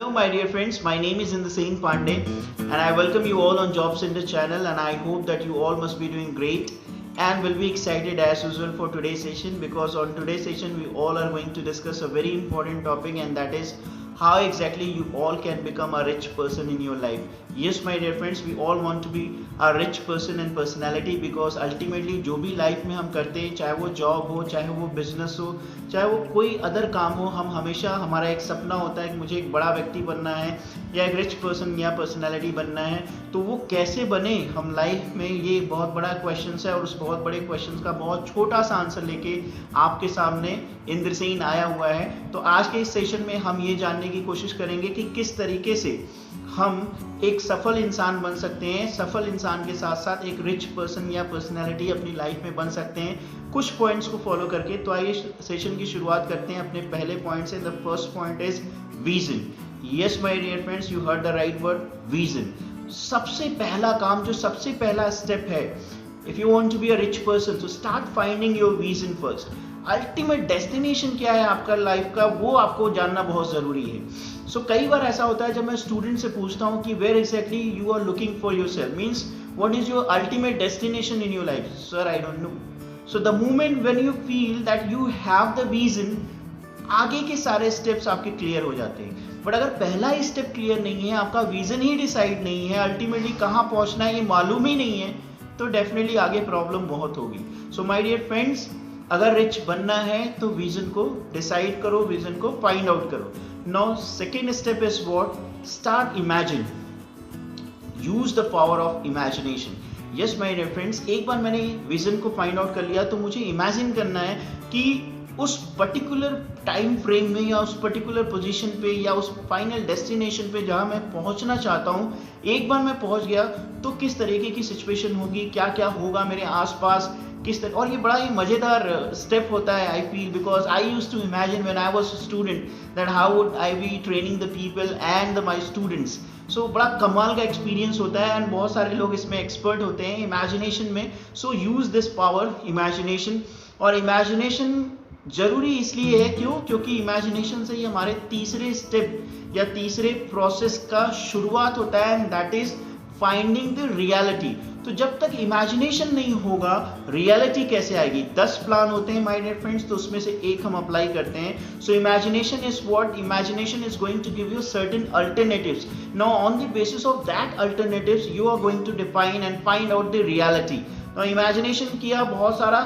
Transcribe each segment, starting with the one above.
Hello my dear friends, my name is Indrasingh Pandey and I welcome you all on Job Center channel, and I hope that you all must be doing great and will be excited as usual for today's session, because on today's session we all are going to discuss a very important topic, and that is how exactly you all can become a rich person in your life. Yes my dear friends, we all want to be a rich person and personality, because ultimately जो भी life में हम करते हैं, चाहे वो job हो, चाहे वो बिजनेस हो, चाहे वो कोई अदर काम हो, हम हमेशा हमारा एक सपना होता है कि मुझे एक बड़ा व्यक्ति बनना है या एक रिच पर्सन या पर्सनालिटी बनना है। तो वो कैसे बने हम लाइफ में, ये बहुत बड़ा क्वेश्चन है, और उस बहुत बड़े क्वेश्चन का बहुत छोटा सा आंसर लेके आपके सामने इंद्रसेन आया हुआ है। तो आज के इस सेशन में हम ये जानने की कोशिश करेंगे कि किस तरीके से हम एक सफल इंसान बन सकते हैं, सफल इंसान के साथ साथ एक रिच पर्सन या पर्सनैलिटी अपनी लाइफ में बन सकते हैं कुछ पॉइंट्स को फॉलो करके। तो आइए सेशन की शुरुआत करते हैं अपने पहले पॉइंट से। The first point is vision. Yes my dear friends, you heard the right word, vision. सबसे पहला काम, जो सबसे पहला स्टेप है, if you want to be a rich person, so start finding your vision first. Ultimate destination क्या है आपका लाइफ का, वो आपको जानना बहुत जरूरी है। सो कई बार ऐसा होता है जब मैं स्टूडेंट से पूछता हूँ कि where exactly you are looking for yourself, means what is your ultimate destination in your life, sir I don't know. So the moment when you feel that you have the vision, आगे के सारे steps आपके clear हो जाते हैं। But अगर पहला ही step clear नहीं है, आपका विजन ही डिसाइड नहीं है, अल्टीमेटली कहाँ पहुंचना है ये मालूम ही नहीं है, तो डेफिनेटली आगे प्रॉब्लम बहुत होगी। सो माय डियर फ्रेंड्स, अगर रिच बनना है तो विजन को डिसाइड करो, विजन को फाइंड आउट करो। Now second step is what, start imagine, use the power of imagination. Yes my dear friends, एक बार मैंने विजन को फाइंड आउट कर लिया तो मुझे इमेजिन करना है कि उस पर्टिकुलर टाइम फ्रेम में या उस पर्टिकुलर पोजीशन पे या उस फाइनल डेस्टिनेशन पे जहां मैं पहुंचना चाहता हूं, एक बार मैं पहुंच गया तो किस तरीके की सिचुएशन होगी, क्या क्या होगा मेरे आसपास, किस तरह। और ये बड़ा ही मजेदार स्टेप होता है I feel, because I used to imagine when I was student that how would I be training the people and my students. So बड़ा कमाल का एक्सपीरियंस होता है, एंड बहुत सारे लोग इसमें एक्सपर्ट होते हैं इमेजिनेशन में। सो यूज दिस पावर इमेजिनेशन। और इमेजिनेशन जरूरी इसलिए है क्यों, क्योंकि इमेजिनेशन से ही हमारे तीसरे स्टेप या तीसरे प्रोसेस का शुरुआत होता है, and that is finding the reality. तो जब तक इमेजिनेशन नहीं होगा, रियलिटी कैसे आएगी। 10 प्लान होते हैं माय डियर फ्रेंड्स, तो उसमें से एक हम अप्लाई करते हैं। So imagination is what, imagination is going to give you certain alternatives. Now on the basis of that alternatives you are going to define and find out the reality. तो imagination किया बहुत सारा,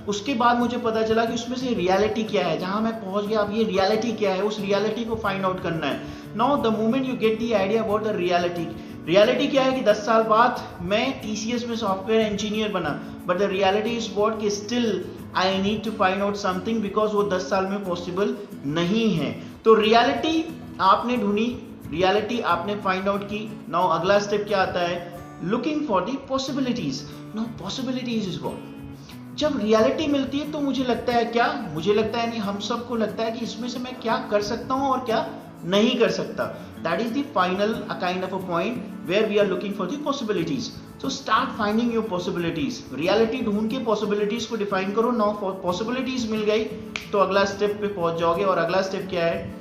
उसके बाद मुझे पता चला कि उसमें से रियलिटी क्या है, जहां मैं पहुंच गया, अब ये रियलिटी क्या है, उस रियलिटी को फाइंड आउट करना है। Now the moment you get the idea about the reality, reality क्या है कि 10 साल बाद मैं टीसीएस में सॉफ्टवेयर इंजीनियर बना, but the reality is what कि still I need to find out something, because वो 10 साल में पॉसिबल नहीं है। तो रियलिटी आपने ढूंढी, रियलिटी आपने फाइंड आउट की। नाउ अगला स्टेप क्या आता है, looking for the possibilities. Now possibilities is what, जब रियलिटी मिलती है तो मुझे लगता है क्या, मुझे लगता है नहीं, हम सबको लगता है कि इसमें से मैं क्या कर सकता हूं और क्या नहीं कर सकता। That is the final kind of a point where we are looking for the possibilities. So start finding your possibilities, reality ढूंढ के पॉसिबिलिटीज को डिफाइन करो। नाउ पॉसिबिलिटीज मिल गई तो अगला स्टेप पे पहुंच जाओगे, और अगला स्टेप क्या है,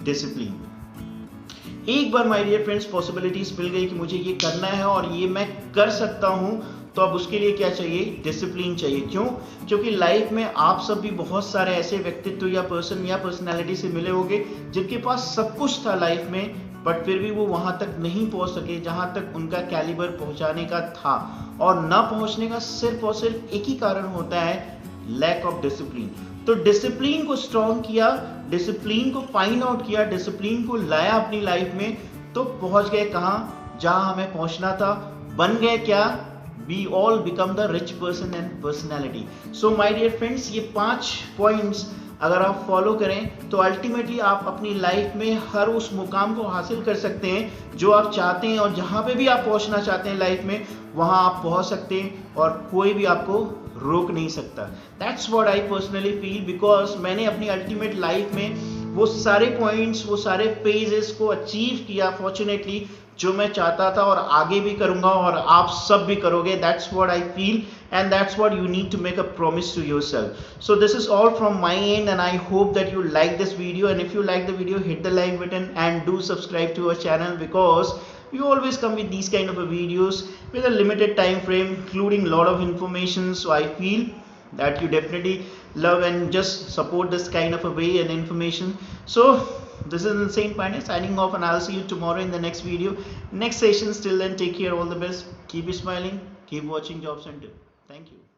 डिसिप्लिन। एक बार माय डियर फ्रेंड्स पॉसिबिलिटीज मिल गई कि मुझे ये करना है और ये मैं कर सकता हूं, तो अब उसके लिए क्या चाहिए, डिसिप्लिन चाहिए। क्यों, क्योंकि लाइफ में आप सब भी बहुत सारे ऐसे व्यक्तित्व या पर्सन या पर्सनैलिटी से मिले होंगे जिनके पास सब कुछ था लाइफ में, बट फिर भी वो वहां तक नहीं पहुंच सके जहां तक उनका कैलिबर पहुंचाने का था। और ना पहुंचने का सिर्फ और सिर्फ एक ही कारण होता है, लैक ऑफ डिसिप्लिन। तो डिसिप्लिन को स्ट्रॉन्ग किया, डिसिप्लिन को फाइंड आउट किया, डिसिप्लिन को लाया अपनी लाइफ में, तो पहुंच गए कहां, जहां हमें पहुंचना था। बन गए क्या, we all become the rich person and personality. So my dear friends, ये 5 पॉइंट्स अगर आप फॉलो करें तो अल्टीमेटली आप अपनी लाइफ में हर उस मुकाम को हासिल कर सकते हैं जो आप चाहते हैं, और जहां पे भी आप पहुंचना चाहते हैं लाइफ में, वहां आप पहुंच सकते हैं और कोई भी आपको रोक नहीं सकता। That's what I personally feel, because मैंने अपनी अल्टीमेट लाइफ में वो सारे पॉइंट्स, वो सारे पेजेस को अचीव किया फॉर्चुनेटली, जो मैं चाहता था, और आगे भी करूंगा और आप सब भी करोगे। That's what I feel, and that's what you need to make a promise to yourself. So this is all from my end, and I hope that you like this video, and if you like the video, hit the like button and do subscribe to our channel, because we always come with these kind of videos with a limited time frame, including a lot of information. So I feel that you definitely love and just support this kind of a way and information. So this is Insane Pandey signing off, and I'll see you tomorrow in the next video, next session. Till then, take care, all the best, keep smiling, keep watching Job Center. Thank you.